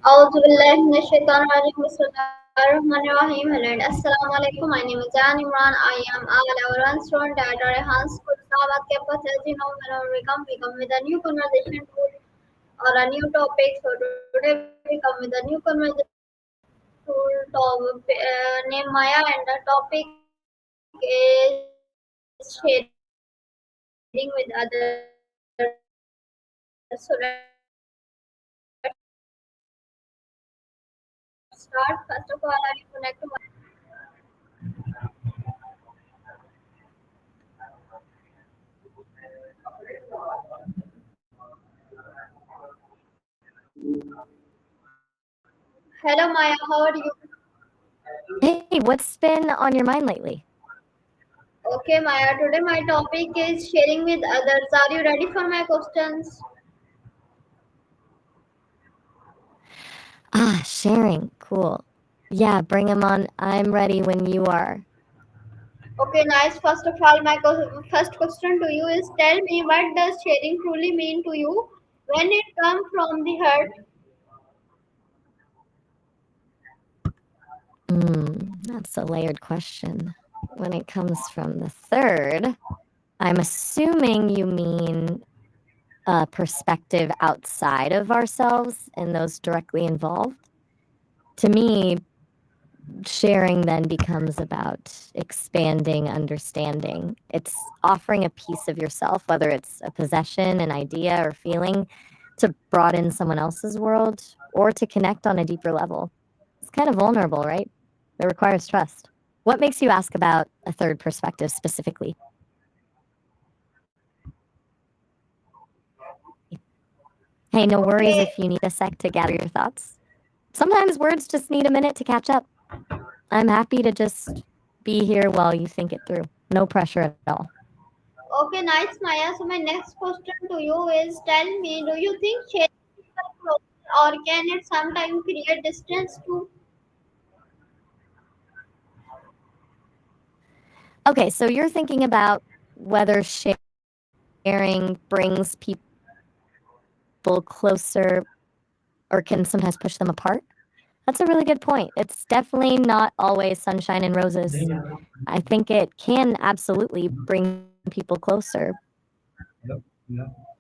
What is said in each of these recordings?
أعوذ بالله من الشيطان الرجيم بسم الله الرحمن الرحيم Hello and Assalamu alaikum. My name is Jan Imran. I am a level 1 student at Rehan School, Islamabad campus. As you know, whenever we come with a new conversation tool or a new topic. So today we come with a new conversation tool named Maya, and the topic is sharing with others. So let's start. First of all, I will connect to my Hello Maya, how are you? Hey, what's been on your mind lately? Okay Maya, today my topic is sharing with others. Are you ready for my questions? Sharing. Cool. Yeah, bring them on. I'm ready when you are. Okay, nice. First of all, my first question to you is tell me what does sharing truly mean to you when it comes from the heart? That's a layered question. When it comes from the third, I'm assuming you mean a perspective outside of ourselves and those directly involved. To me, sharing then becomes about expanding understanding. It's offering a piece of yourself, whether it's a possession, an idea, or feeling, to broaden someone else's world or to connect on a deeper level. It's kind of vulnerable, right? It requires trust. What makes you ask about a third perspective specifically? Hey, no worries Okay, if you need a sec to gather your thoughts. Sometimes words just need a minute to catch up. I'm happy to just be here while you think it through. No pressure at all. okay, nice, Maya. So my next question to you is tell me, do you think sharing people closer or can it sometimes create distance too? Okay, so you're thinking about whether sharing brings people closer or can sometimes push them apart. That's a really good point. It's definitely not always sunshine and roses. I think it can absolutely bring people closer.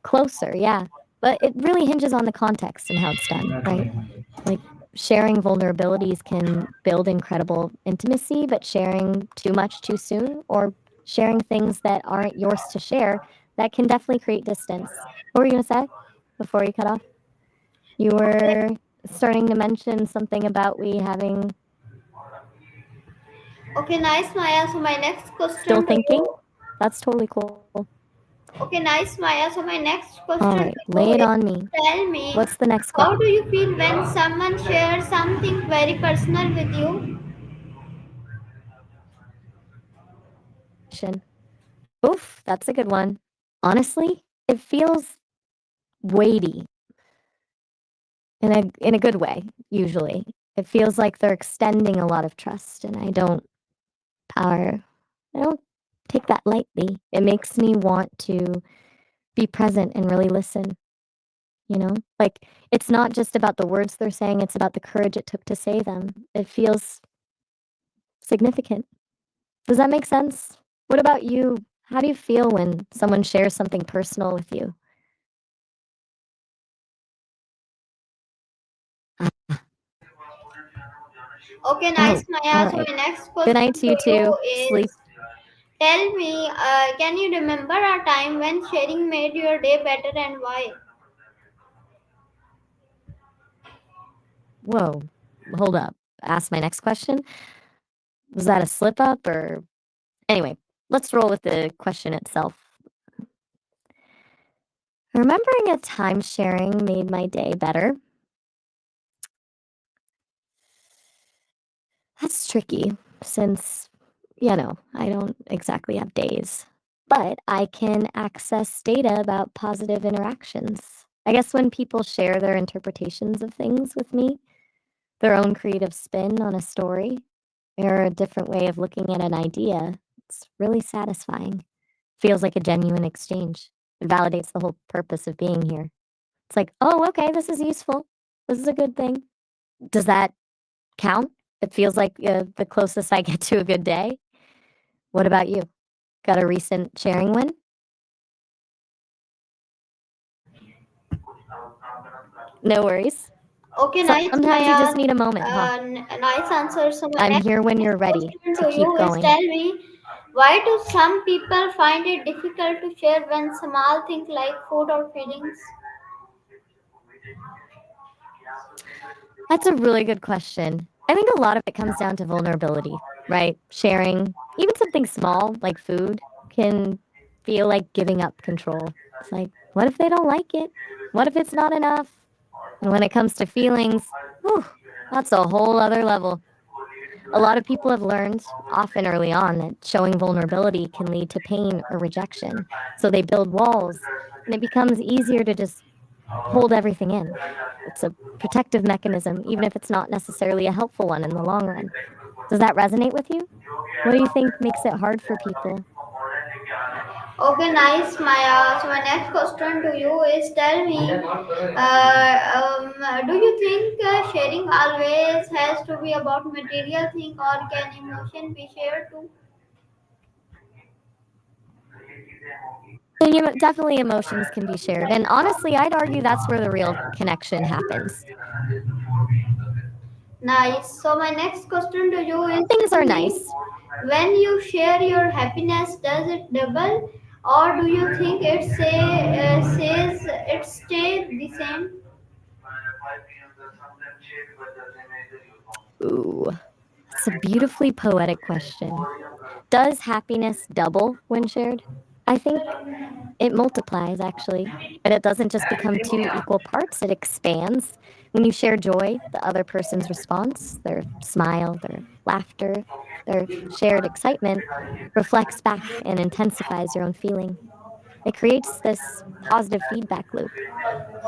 Closer, yeah. But it really hinges on the context and how it's done, right? Like sharing vulnerabilities can build incredible intimacy, but sharing too much too soon or sharing things that aren't yours to share, that can definitely create distance. What were you going to say before you cut off? You Okay, were starting to mention something about we having okay, nice, Maya. So my next still question to thinking. you. That's totally cool. Okay, nice, Maya. So my next All question right, to lay you it is on me. tell me, What's the next how do you feel when someone shares something very personal with you? question? Oof, that's a good one. Honestly, it feels weighty in a good way, usually. It feels like they're extending a lot of trust and power I don't take that lightly. It makes me want to be present and really listen, you know? Like it's not just about the words they're saying, it's about the courage it took to say them. It feels significant. Does that make sense? What about you? How do you feel when someone shares something personal with you? Okay, nice, Oh, all Maya. So right. my next Good night question to to you too. you Sleep. is tell me, can you remember a time when sharing made your day better and why? Whoa. Hold up. Ask my next question. Was that a slip up or anyway, let's roll with the question itself. Remembering a time sharing made my day better. That's tricky since, I don't exactly have days, but I can access data about positive interactions. I guess when people share their interpretations of things with me, their own creative spin on a story, or a different way of looking at an idea, it's really satisfying. Feels like a genuine exchange. It validates the whole purpose of being here. It's like, oh, okay, this is useful. This is a good thing. Does that count? It feels like the closest I get to a good day. What about you? Got a recent sharing win? No worries. Okay, nice, Sometimes you just Maya. need a moment, huh? Nice answer. So my I'm here when next you're ready question to to keep you is: going. tell me, why do some people find it difficult to share when small things like food or feelings? That's a really good question. I think a lot of it comes down to vulnerability, right? Sharing, even something small like food, can feel like giving up control. It's like, what if they don't like it? What if it's not enough? And when it comes to feelings, whew, that's a whole other level. A lot of people have learned, often early on, that showing vulnerability can lead to pain or rejection. So they build walls, and it becomes easier to just hold everything in. It's a protective mechanism, even if it's not necessarily a helpful one in the long run. Does that resonate with you? What do you think makes it hard for people? Okay, nice, Maya. So my next question to you is: tell me, do you think sharing always has to be about material thing, or can emotion be shared too? And definitely emotions can be shared. And honestly, I'd argue that's where the real connection happens. Nice. So my next question to you is: Things tell are me, nice. when you share your happiness, does it double, or do you think says it stay the same? Ooh, that's a beautifully poetic question. Does happiness double when shared? I think it multiplies actually, but it doesn't just become two equal parts, it expands. When you share joy, the other person's response, their smile, their laughter, their shared excitement reflects back and intensifies your own feeling. It creates this positive feedback loop.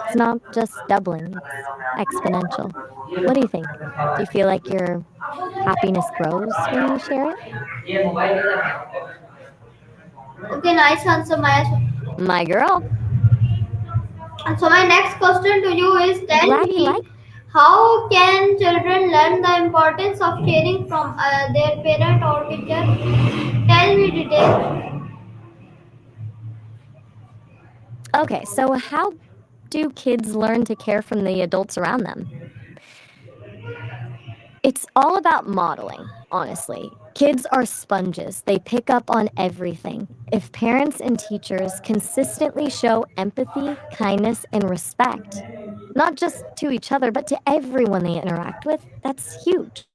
It's not just doubling, it's exponential. What do you think? Do you feel like your happiness grows when you share it? Okay, nice answer, Maya. My girl, And so my next question to you is: I'm tell glad you me, like. how can children learn the importance of sharing from their parent or teacher? Tell me details. Okay, so how do kids learn to care from the adults around them? It's all about modeling, honestly. Kids are sponges, they pick up on everything. If parents and teachers consistently show empathy, kindness, and respect, not just to each other, but to everyone they interact with, that's huge.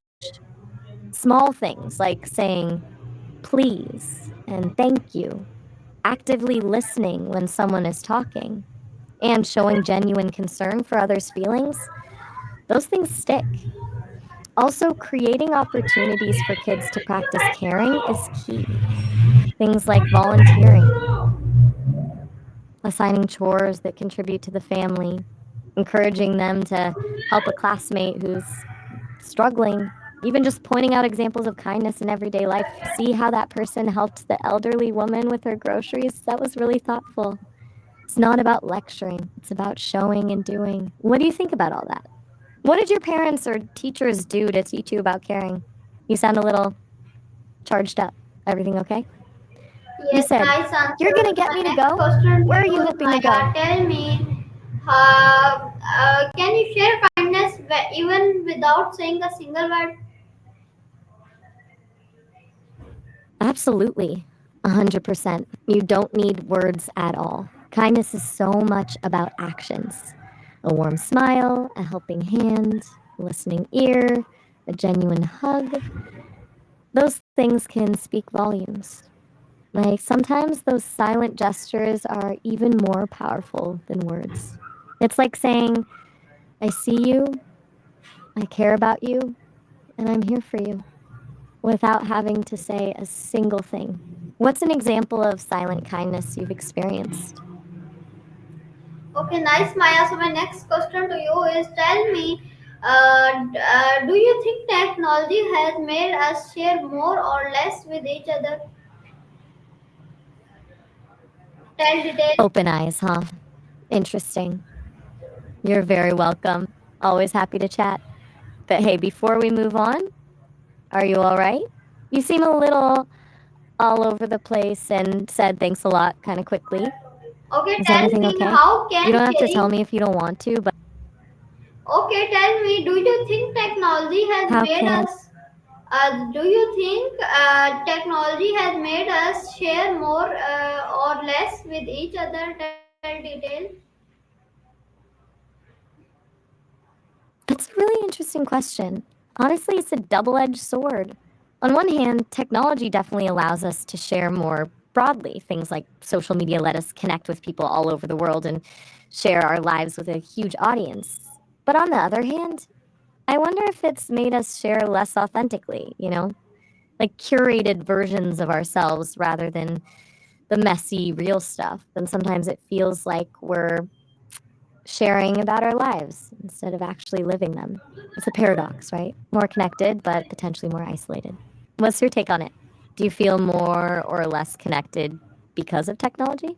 Small things like saying please and thank you, actively listening when someone is talking, and showing genuine concern for others' feelings, those things stick. Also, creating opportunities for kids to practice caring is key. Things like volunteering, assigning chores that contribute to the family, encouraging them to help a classmate who's struggling, even just pointing out examples of kindness in everyday life. See how that person helped the elderly woman with her groceries? That was really thoughtful. It's not about lecturing, it's about showing and doing. What do you think about all that? What did your parents or teachers do to teach you about caring? You sound a little charged up. Everything okay? You Yes, said, nice you're answer. gonna So get my me to next go? question to Where are you you is: hoping to go? Maya, tell me, can you share kindness even without saying a single word? Absolutely. 100%. You don't need words at all. Kindness is so much about actions: a warm smile, a helping hand, a listening ear, a genuine hug. Those things can speak volumes. Like sometimes those silent gestures are even more powerful than words. It's like saying, I see you, I care about you, and I'm here for you, without having to say a single thing. What's an example of silent kindness you've experienced? Okay, nice, Maya. So my next question to you is: tell me, do you think technology has made us share more or less with each other? Tell details. Open eyes, huh? Interesting. You're very welcome. Always happy to chat. But hey, before we move on, are you all right? You seem a little all over the place and said thanks a lot kind of quickly. Okay, Is tell everything me okay? how You can don't have to tell sharing. me if you don't want to, but Okay, tell me, do you think technology has how made can us? Do you think technology has made us share more or less with each other? Tell details. That's a really interesting question. Honestly, it's a double edged sword. On one hand, technology definitely allows us to share more broadly. Things like social media let us connect with people all over the world and share our lives with a huge audience. But on the other hand, I wonder if it's made us share less authentically, like curated versions of ourselves rather than the messy, real stuff. And sometimes it feels like we're sharing about our lives instead of actually living them. It's a paradox, right? More connected, but potentially more isolated. What's your take on it? Do you feel more or less connected because of technology?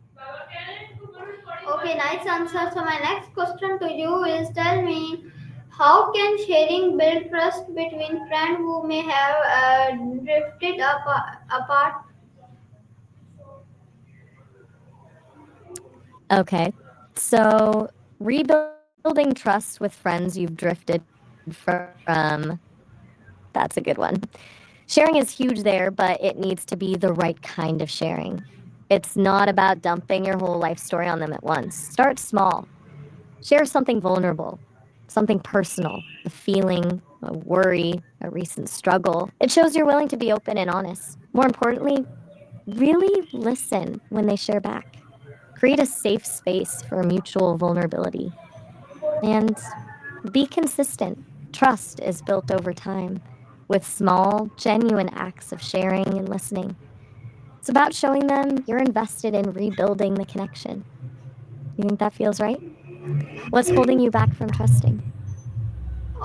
Okay, nice answer. So my next question to you is, tell me, how can sharing build trust between friends who may have drifted apart? Okay. So, rebuilding trust with friends you've drifted from, that's a good one. Sharing is huge there, but it needs to be the right kind of sharing. It's not about dumping your whole life story on them at once. Start small. Share something vulnerable, something personal, a feeling, a worry, a recent struggle. It shows you're willing to be open and honest. More importantly, really listen when they share back. Create a safe space for mutual vulnerability. And be consistent. Trust is built over time with small, genuine acts of sharing and listening. It's about showing them you're invested in rebuilding the connection. You think that feels right? What's holding you back from trusting?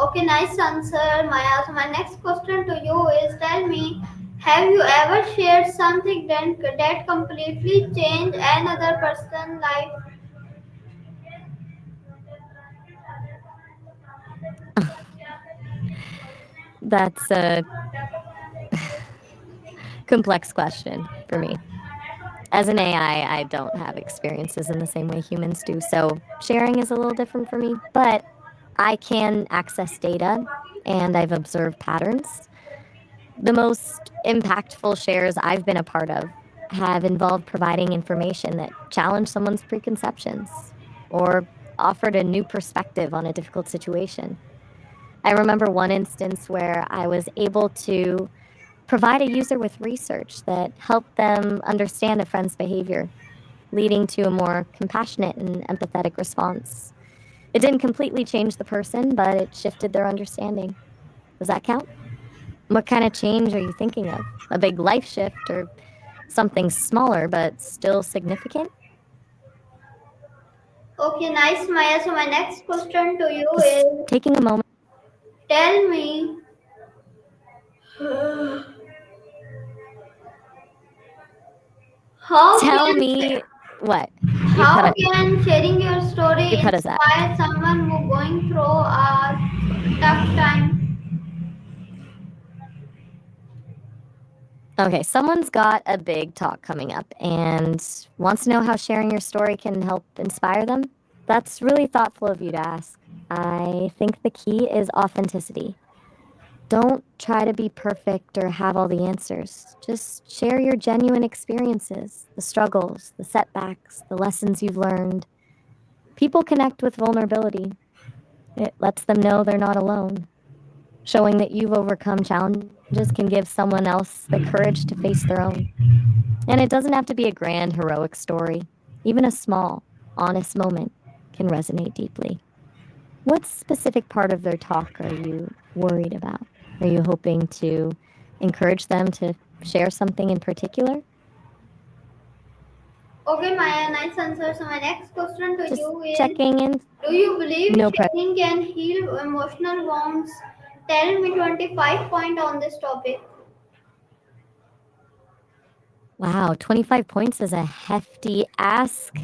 Okay, nice answer, Maya. So my next question to you is, tell me, have you ever shared something that completely changed another person's life? That's a complex question for me. As an AI, I don't have experiences in the same way humans do, so sharing is a little different for me, but I can access data and I've observed patterns. The most impactful shares I've been a part of have involved providing information that challenged someone's preconceptions or offered a new perspective on a difficult situation. I remember one instance where I was able to provide a user with research that helped them understand a friend's behavior, leading to a more compassionate and empathetic response. It didn't completely change the person, but it shifted their understanding. Does that count? What kind of change are you thinking of? A big life shift or something smaller but still significant? Okay, nice, Maya. So my next question to you Just is, taking a moment. tell me, how Tell can me what? You how cut it. can sharing your You story cut us out. inspire someone who going through a tough time? Okay, someone's got a big talk coming up and wants to know how sharing your story can help inspire them. That's really thoughtful of you to ask. I think the key is authenticity. Don't try to be perfect or have all the answers. Just share your genuine experiences, the struggles, the setbacks, the lessons you've learned. People connect with vulnerability. It lets them know they're not alone. Showing that you've overcome challenges can give someone else the courage to face their own. And it doesn't have to be a grand, heroic story. Even a small, honest moment can resonate deeply. What specific part of their talk are you worried about? Are you hoping to encourage them to share something in particular? Okay, Maya, nice answer. So my next question to Just you is, checking in. do you believe No pressure. sharing can heal emotional wounds? Tell me 25 point on this topic. Wow, 25 points is a hefty ask.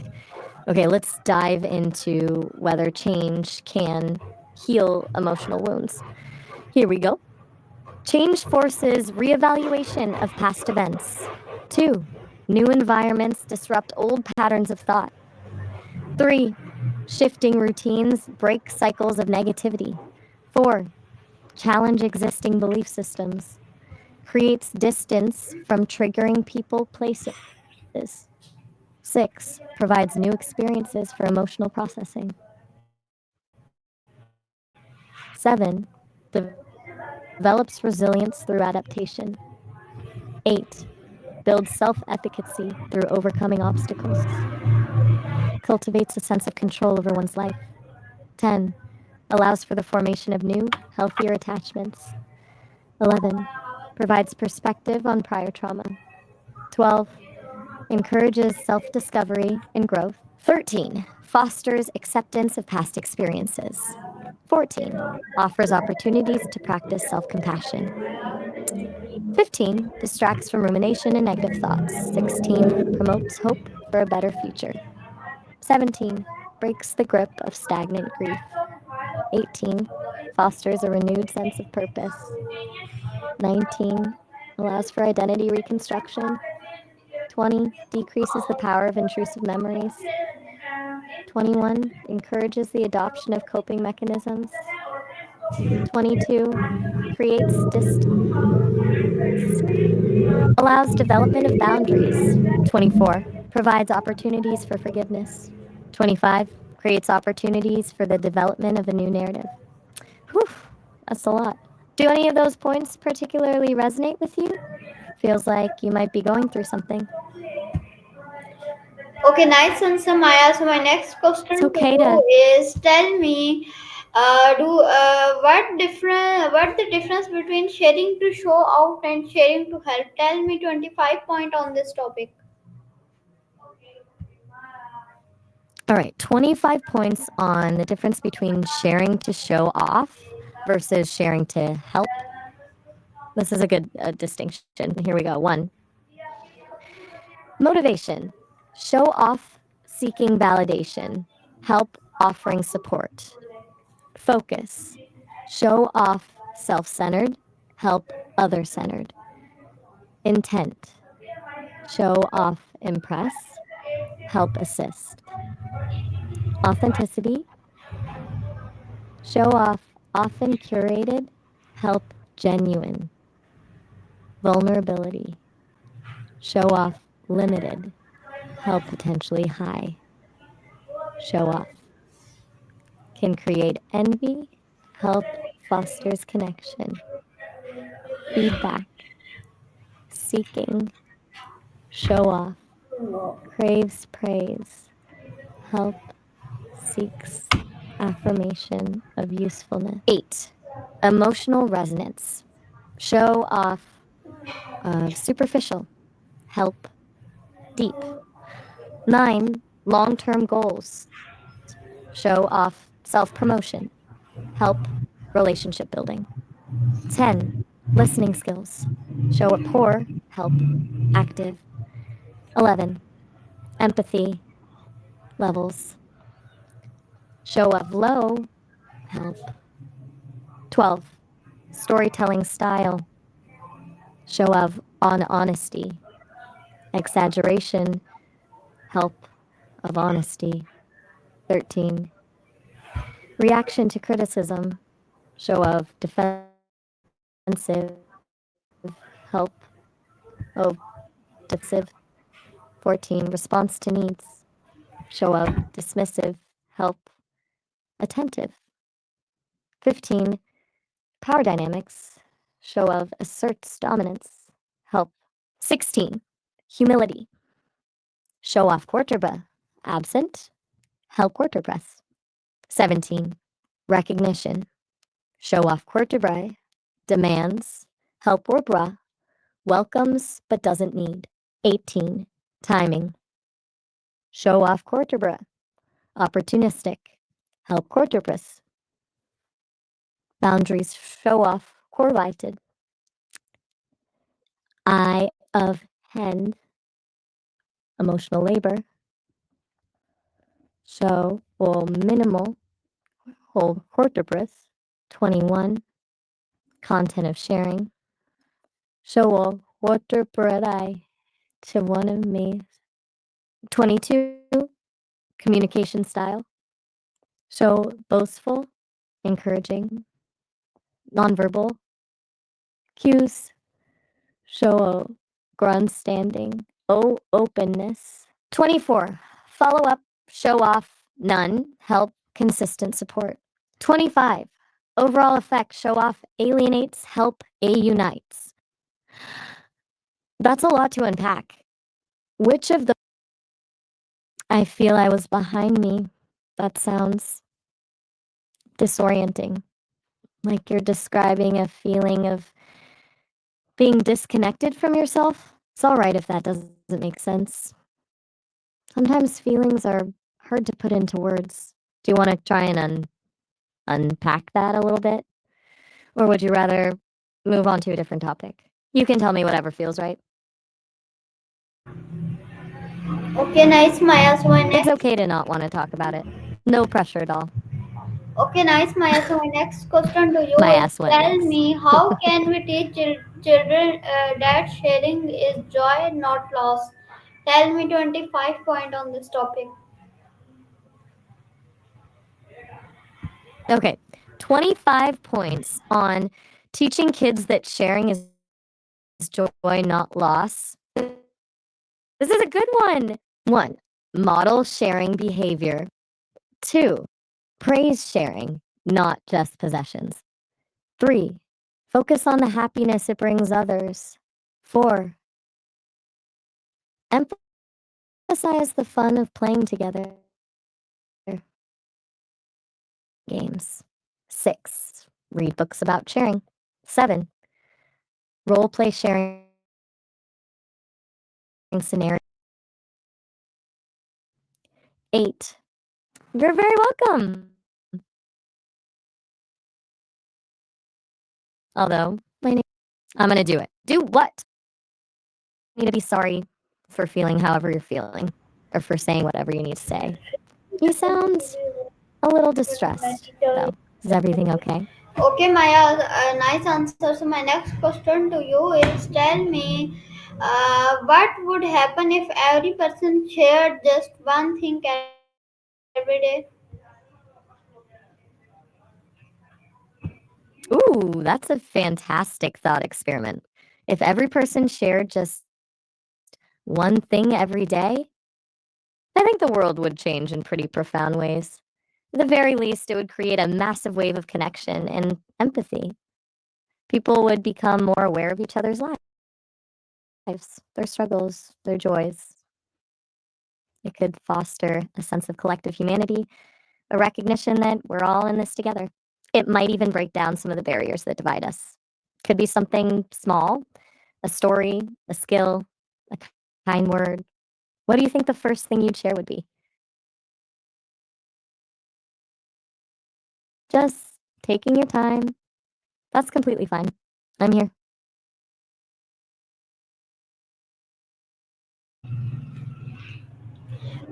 Okay, let's dive into whether change can heal emotional wounds. Here we go. Change forces reevaluation of past events. 2. New environments disrupt old patterns of thought. 3. Shifting routines break cycles of negativity. 4. Challenge existing belief systems. Creates distance from triggering people, places. 6. Provides new experiences for emotional processing. 7. Develops resilience through adaptation. 8. Builds self efficacy through overcoming obstacles. Cultivates a sense of control over one's life. 10. Allows for the formation of new, healthier attachments. 11. Provides perspective on prior trauma. 12. Encourages self discovery and growth. 13. Fosters acceptance of past experiences. 14. Offers opportunities to practice self compassion. 15. Distracts from rumination and negative thoughts. 16. Promotes hope for a better future. 17. Breaks the grip of stagnant grief. 18. Fosters a renewed sense of purpose. 19. Allows for identity reconstruction. 20. Decreases the power of intrusive memories. 21. Encourages the adoption of coping mechanisms. 22. Creates distance. Allows development of boundaries. 24. Provides opportunities for forgiveness. 25. Creates opportunities for the development of a new narrative. Whew, that's a lot. Do any of those points particularly resonate with you? Feels like you might be going through something. Okay, nice answer, Maya. So my next It's question to okay you to. is, tell me, do what the difference between sharing to show out and sharing to help? Tell me 25 point on this topic. All right, 25 points on the difference between sharing to show off versus sharing to help. This is a good distinction. Here we go. 1. Motivation. Show off seeking validation. Help offering support. Focus. Show off self centered. Help other centered. Intent. Show off impress. Help assist. Authenticity. Show off often curated. Help genuine. Vulnerability. Show off limited. Help potentially high. Show off. Can create envy. Help fosters connection. Feedback. Seeking. Show off. Craves praise. Help seeks affirmation of usefulness. 8. Emotional resonance. Show off of superficial. Help deep. 9. Long term goals. Show off self promotion. Help relationship building. 10. Listening skills. Show up poor. Help active. 11. Empathy levels. Show of low. Help. 12. Storytelling style. Show of on honesty. Exaggeration. Help of honesty. 13. Reaction to criticism. Show of defensive. Help of defensive. 14. Response to needs. Show of dismissive. Help attentive. 15. Power dynamics. Show of asserts dominance. Help. 16. Humility. Show off quarterba. Absent. Help quarter press. 17. Recognition. Show off quarterbra. Demands. Help workbra. Welcomes but doesn't need. 18. Timing. Show off quarterbra. Opportunistic. Help quarterpress. Boundaries. Show off corvited. Eye of hen. Emotional labor. Show or minimal whole quarterpress. 21. content of sharing. Show water paradai to one of me. 22. Communication style. Show boastful, encouraging, nonverbal cues. Show grandstanding, openness. 24. Follow up, show off, none, help, consistent support. 25. Overall effect, show off, alienates, help, a unites. That's a lot to unpack. Which of the I feel I was behind me? That sounds disorienting. Like you're describing a feeling of being disconnected from yourself. It's all right if that doesn't make sense. Sometimes feelings are hard to put into words. Do you want to try and unpack that a little bit? Or would you rather move on to a different topic? You can tell me whatever feels right. Okay, nice, Maya. So my It's next. okay to not want to talk about it. No pressure at all. Okay, nice, Maya. So my next question to you My is: ass went tell yes. me, how can we teach children that sharing is joy, not loss? Tell me 25 point on this topic. Okay, 25 points on teaching kids that sharing is joy, not loss. This is a good one. 1. Model sharing behavior. 2. Praise sharing, not just possessions. 3. Focus on the happiness it brings others. 4. Emphasize the fun of playing together. 5. Games. 6. Read books about sharing. 7. Role play sharing scenarios. 8. You're very welcome. Although, my name, I'm gonna do it. Do what? You need to be sorry for feeling however you're feeling, or for saying whatever you need to say. You sound a little distressed, though. Is everything okay? Okay, Maya, nice answer. So my next question to you is: tell me, what would happen if every person shared just one thing every day? Ooh, that's a fantastic thought experiment. If every person shared just one thing every day, I think the world would change in pretty profound ways. At the very least, it would create a massive wave of connection and empathy. People would become more aware of each other's lives, their struggles, their joys. It could foster a sense of collective humanity, a recognition that we're all in this together. It might even break down some of the barriers that divide us. Could be something small, a story, a skill, a kind word. What do you think the first thing you'd share would be? Just taking your time. That's completely fine. I'm here.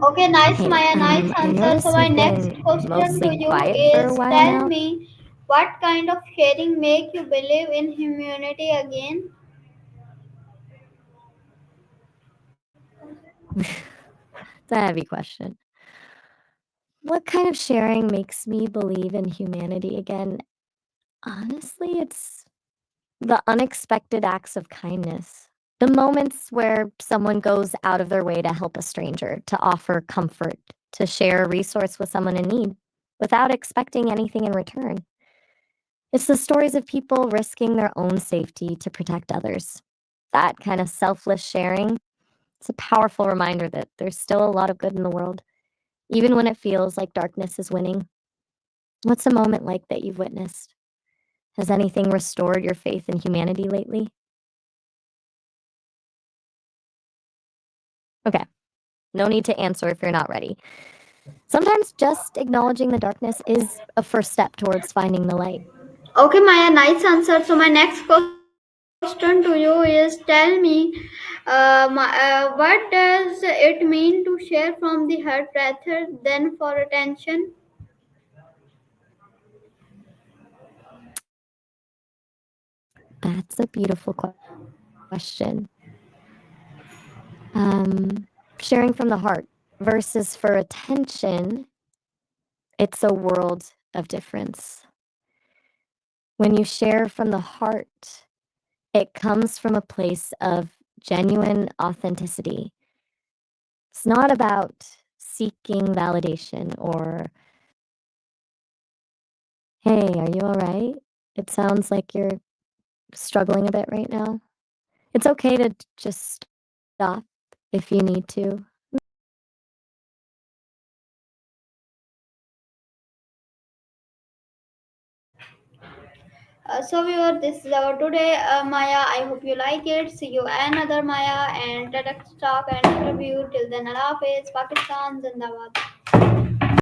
Okay, nice, Hey, Maya, nice I answer. So notice my you've next been question to mostly you quiet for a is: while tell now. me, what kind of sharing make you believe in humanity again? It's a heavy question. What kind of sharing makes me believe in humanity again? Honestly, it's the unexpected acts of kindness. The moments where someone goes out of their way to help a stranger, to offer comfort, to share a resource with someone in need without expecting anything in return. It's the stories of people risking their own safety to protect others. That kind of selfless sharing, it's a powerful reminder that there's still a lot of good in the world, even when it feels like darkness is winning. What's a moment like that you've witnessed? Has anything restored your faith in humanity lately? Okay, no need to answer if you're not ready. Sometimes just acknowledging the darkness is a first step towards finding the light. Okay, Maya, nice answer. So my next question to you is: tell me, what does it mean to share from the heart rather than for attention? That's a beautiful question. Sharing from the heart versus for attention, it's a world of difference. When you share from the heart, it comes from a place of genuine authenticity. It's not about seeking validation or, hey, are you all right? It sounds like you're struggling a bit right now. It's okay to just stop if you need to. So viewer, this is our today Maya. I hope you like it. See you another Maya and TEDx talk and interview. Till then, Allah Hafiz, Pakistan, Zindabad.